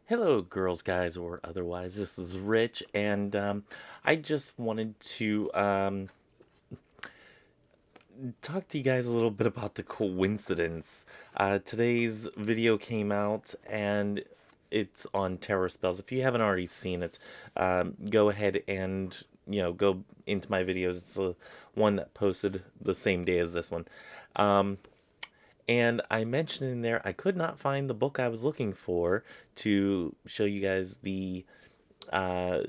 Hello, girls, guys, or otherwise. This is Rich, and I just wanted to talk to you guys a little bit about the coincidence. Today's video came out, and it's on terror spells. If you haven't already seen it, go ahead and go into my videos. It's the one that posted the same day as this one. Um, and I mentioned in there I could not find the book I was looking for to show you guys uh,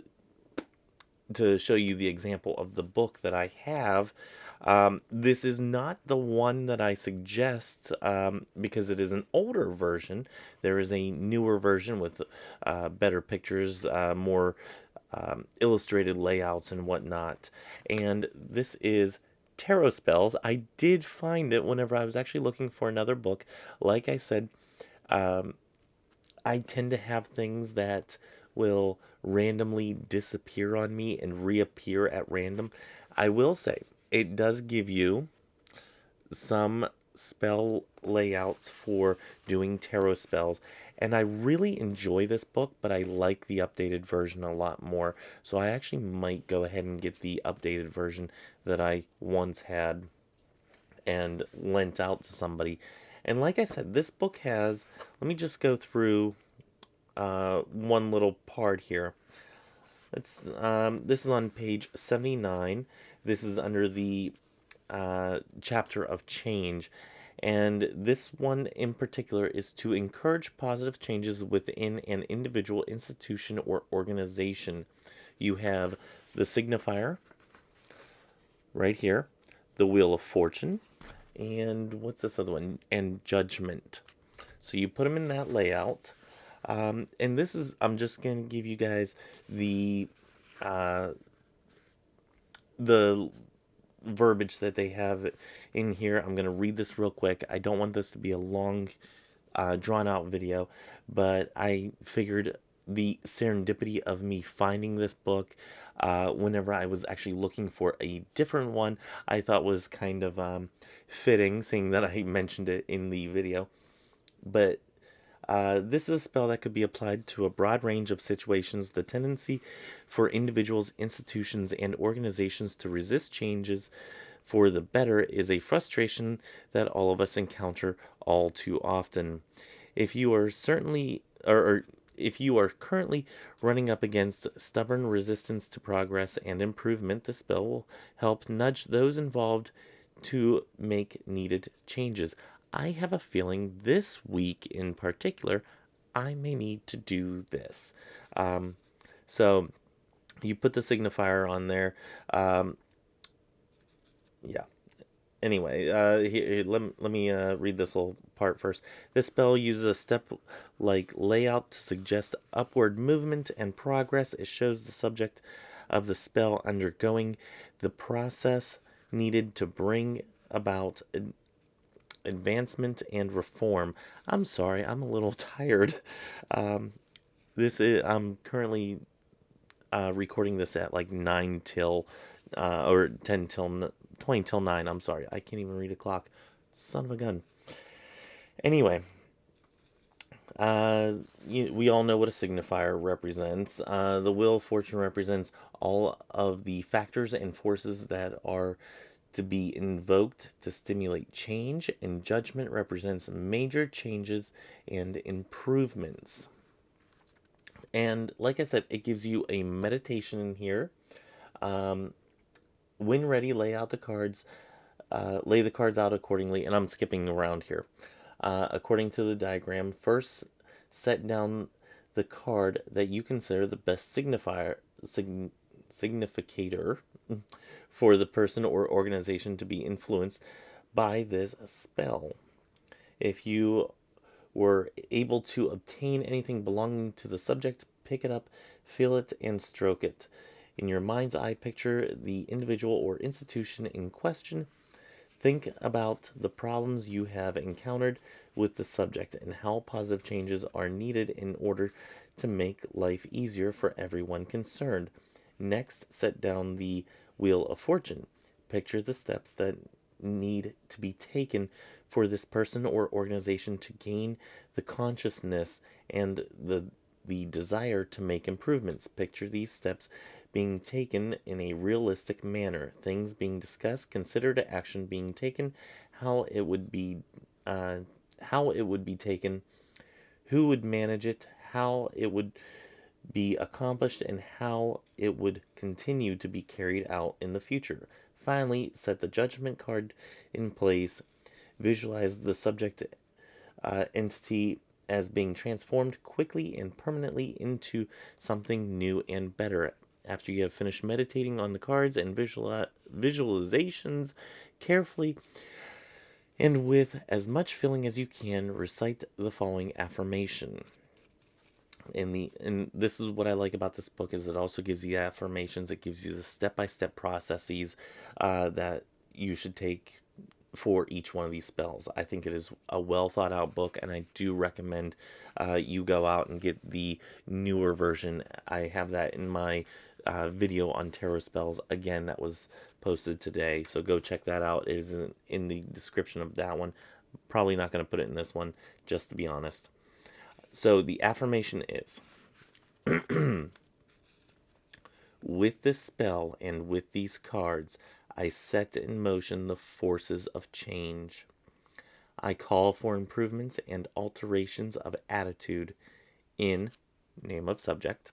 the example of the book that I have. This is not the one that I suggest because it is an older version. There is a newer version with better pictures, more illustrated layouts, and whatnot. And this is Tarot Spells. I did find it whenever I was actually looking for another book. Like I said, um, I tend to have things that will randomly disappear on me and reappear at random. I will say it does give you some spell layouts for doing tarot spells, and I really enjoy this book, but I like the updated version a lot more. So I actually might go ahead and get the updated version that I once had and lent out to somebody. And like I said, this book has, let me just go through one little part here. This is on page 79. This is under the chapter of change. And this one in particular is to encourage positive changes within an individual, institution, or organization. You have the signifier right here, the Wheel of Fortune, and what's this other one? And Judgment. So you put them in that layout. And this is, I'm just going to give you guys the uh, the verbiage that they have in here. I'm going to read this real quick. I don't want this to be a long, drawn out video, but I figured the serendipity of me finding this book whenever I was actually looking for a different one, I thought was kind of fitting, seeing that I mentioned it in the video. But this is a spell that could be applied to a broad range of situations. The tendency for individuals, institutions, and organizations to resist changes for the better is a frustration that all of us encounter all too often. If you are certainly, or if you are currently running up against stubborn resistance to progress and improvement, the spell will help nudge those involved to make needed changes. I have a feeling this week in particular, I may need to do this. Um, so you put the signifier on there. Um, yeah. Anyway, let me read this little part first. This spell uses a step-like layout to suggest upward movement and progress. It shows the subject of the spell undergoing the process needed to bring about advancement and reform. I'm sorry, I'm a little tired. Um, I'm currently recording this at like 9 till or 10 till 20 till 9. I'm sorry, I can't even read a clock. Son of a gun. Anyway, we all know what a signifier represents. The Wheel of Fortune represents all of the factors and forces that are to be invoked to stimulate change, and Judgment represents major changes and improvements. And like I said, it gives you a meditation in here. Um, when ready, lay the cards out accordingly, and I'm skipping around here. According to the diagram, first set down the card that you consider the best significator for the person or organization to be influenced by this spell. If you were able to obtain anything belonging to the subject, pick it up, feel it, and stroke it. In your mind's eye, picture the individual or institution in question. Think about the problems you have encountered with the subject and how positive changes are needed in order to make life easier for everyone concerned. Next, set down the Wheel of Fortune. Picture the steps that need to be taken for this person or organization to gain the consciousness and the the desire to make improvements. Picture these steps being taken in a realistic manner, things being discussed, considered action being taken, how it would be uh, how it would be taken, who would manage it, how it would be accomplished, and how it would continue to be carried out in the future. Finally, set the judgment card in place, visualize the subject entity as being transformed quickly and permanently into something new and better. After you have finished meditating on the cards and visualizations, carefully and with as much feeling as you can, recite the following affirmation. And this is what I like about this book is it also gives you affirmations. It gives you the step-by-step processes that you should take for each one of these spells. I think it is a well thought out book, and I do recommend you go out and get the newer version. I have that in my video on tarot spells. Again, that was posted today, so go check that out. It is in the description of that one. Probably not going to put it in this one, just to be honest. So the affirmation is, with this spell and with these cards, I set in motion the forces of change. I call for improvements and alterations of attitude in name of subject.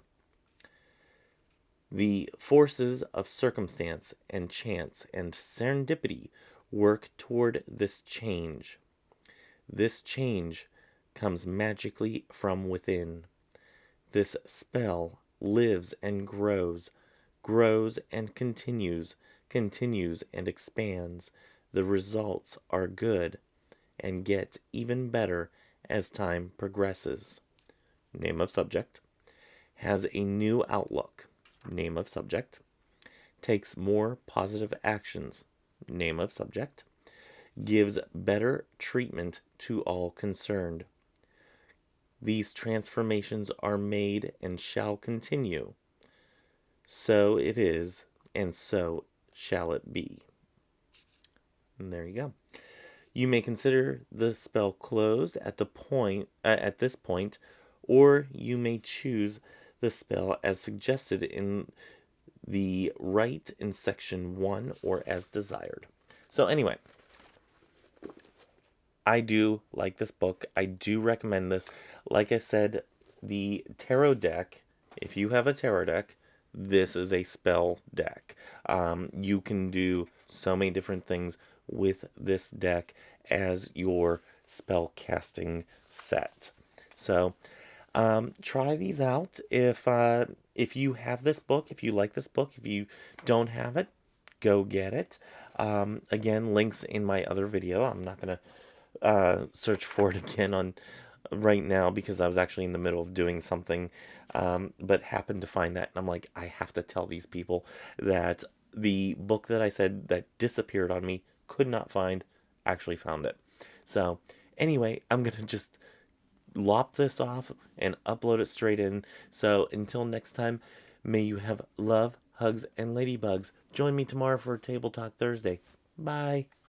The forces of circumstance and chance and serendipity work toward this change. This change comes magically from within. This spell lives and grows, grows and continues, continues and expands. The results are good and get even better as time progresses. Name of subject. Has a new outlook. Name of subject. Takes more positive actions. Name of subject. Gives better treatment to all concerned. These transformations are made and shall continue. So it is, and so shall it be. And there you go. You may consider the spell closed at this point, or you may choose the spell as suggested in the right in section 1 or as desired. So anyway, I do like this book. I do recommend this. Like I said, the tarot deck, if you have a tarot deck, this is a spell deck. You can do so many different things with this deck as your spell casting set. So try these out. If you have this book, if you like this book, if you don't have it, go get it. Again, links in my other video. I'm not gonna search for it again on right now because I was actually in the middle of doing something, but happened to find that, and I'm like, I have to tell these people that the book that I said that disappeared on me, could not find, actually found it. So anyway, I'm gonna just lop this off and upload it straight in. So until next time, may you have love, hugs, and ladybugs. Join me tomorrow for Table Talk Thursday. Bye.